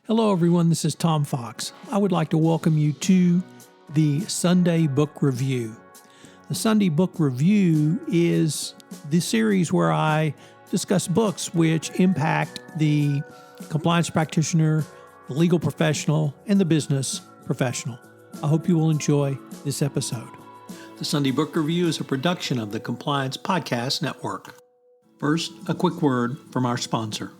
Hello, everyone. This is Tom Fox. I would like to welcome you to the Sunday Book Review. The Sunday Book Review is the series where I discuss books which impact the compliance practitioner, the legal professional, and the business professional. I hope you will enjoy this episode. The Sunday Book Review is a production of the Compliance Podcast Network. First, a quick word from our sponsor.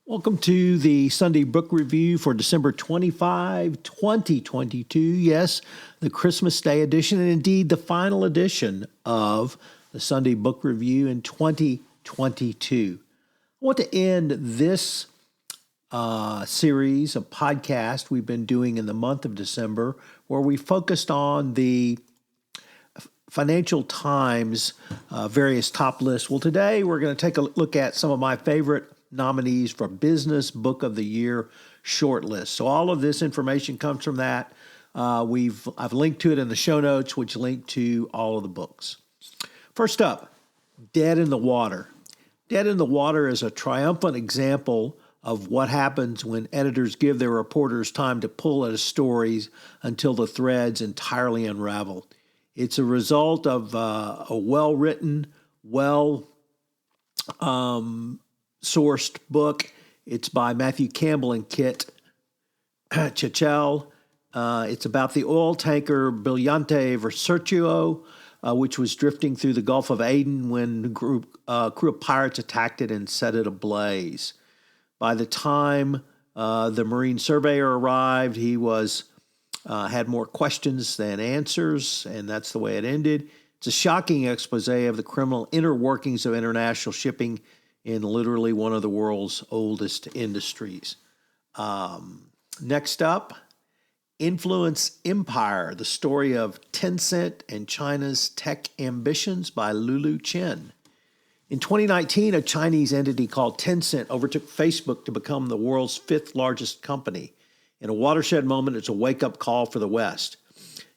Welcome to the Sunday Book Review for December 25, 2022. Yes, the Christmas Day edition, and indeed the final edition of the Sunday Book Review in 2022. I want to end this series of podcasts we've been doing in the month of December, where we focused on the Financial Times various top lists. Well, today we're going to take a look at some of my favorite nominees for Business Book of the Year shortlist. So all of this information comes from that. I've linked to it in the show notes, which link to all of the books. First up, Dead in the Water. Dead in the Water is a triumphant example of what happens when editors give their reporters time to pull at a story until the threads entirely unravel. It's a result of a well-written, sourced book. It's by Matthew Campbell and Kit Chellel. It's about the oil tanker Brillante Vespuccio, which was drifting through the Gulf of Aden when a crew of pirates attacked it and set it ablaze. By the time the Marine surveyor arrived, he had more questions than answers, and that's the way it ended. It's a shocking expose of the criminal inner workings of international shipping in literally one of the world's oldest industries. Next up, Influence Empire, the story of Tencent and China's tech ambitions by Lulu, Chen. In 2019, a Chinese entity called Tencent overtook Facebook to become the world's fifth largest company. In a watershed moment, it's a wake-up call for the West.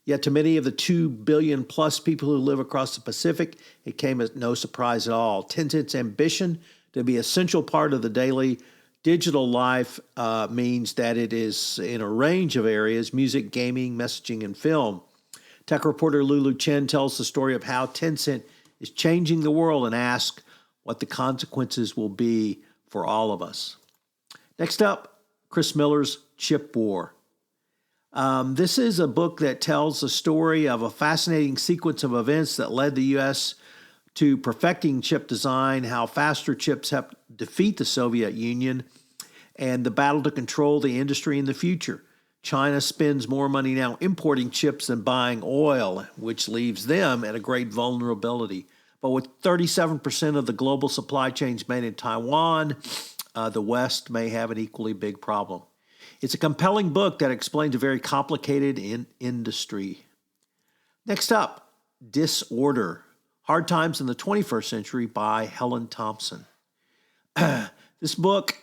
Yet to many of the 2 billion plus people who live across the Pacific, it came as no surprise at all. Tencent's ambition to be an essential part of the daily digital life means that it is in a range of areas: music, gaming, messaging, and film. Tech reporter Lulu Chen tells the story of how Tencent is changing the world and asks what the consequences will be for all of us. Next up, Chris Miller's Chip War. This is a book that tells the story of a fascinating sequence of events that led the U.S. to perfecting chip design, how faster chips helped defeat the Soviet Union, and the battle to control the industry in the future. China spends more money now importing chips than buying oil, which leaves them at a great vulnerability. But with 37% of the global supply chains made in Taiwan, the West may have an equally big problem. It's a compelling book that explains a very complicated industry. Next up, Disorder: Hard Times in the 21st Century by Helen Thompson. This book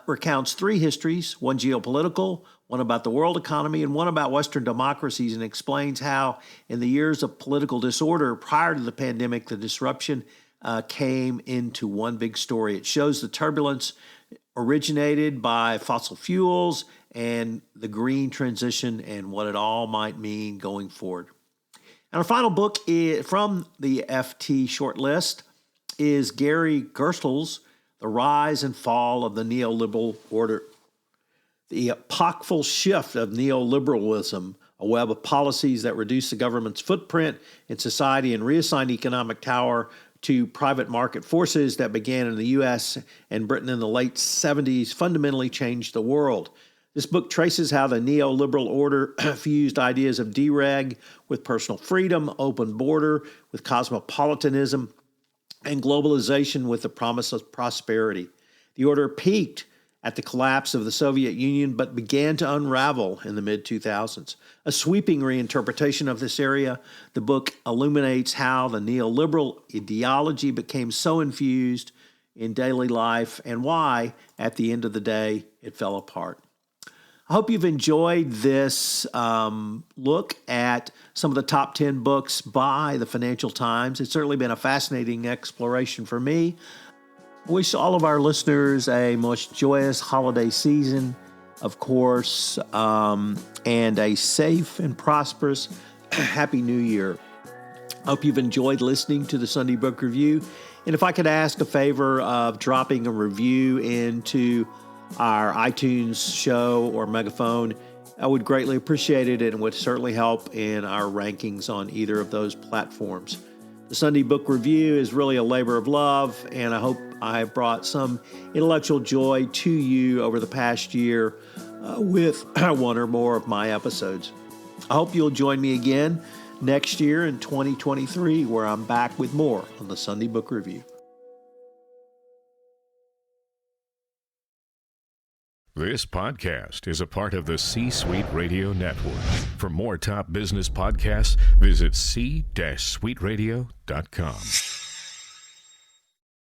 recounts three histories, one geopolitical, one about the world economy, and one about Western democracies, and explains how in the years of political disorder prior to the pandemic, the disruption came into one big story. It shows the turbulence originated by fossil fuels and the green transition and what it all might mean going forward. And our final book from the FT shortlist is Gary Gerstle's The Rise and Fall of the Neoliberal Order. The epochal shift of neoliberalism, a web of policies that reduce the government's footprint in society and reassign economic power to private market forces that began in the U.S. and Britain in the late 70s, fundamentally changed the world. This book traces how the neoliberal order fused ideas of dereg with personal freedom, open border with cosmopolitanism, and globalization with the promise of prosperity. The order peaked at the collapse of the Soviet Union, but began to unravel in the mid-2000s. A sweeping reinterpretation of this area, the book illuminates how the neoliberal ideology became so infused in daily life and why, at the end of the day, it fell apart. I hope you've enjoyed this look at some of the top 10 books by the Financial Times. It's certainly been a fascinating exploration for me. I wish all of our listeners a most joyous holiday season, of course, and a safe and prosperous Happy New Year. I hope you've enjoyed listening to the Sunday Book Review. And if I could ask a favor of dropping a review into our iTunes show or Megaphone, I would greatly appreciate it, and it would certainly help in our rankings on either of those platforms. The Sunday Book Review is really a labor of love, and I hope I have brought some intellectual joy to you over the past year with one or more of my episodes. I hope you'll join me again next year in 2023, where I'm back with more on the Sunday Book Review. This podcast is a part of the C-Suite Radio Network. For more top business podcasts, visit c-suiteradio.com.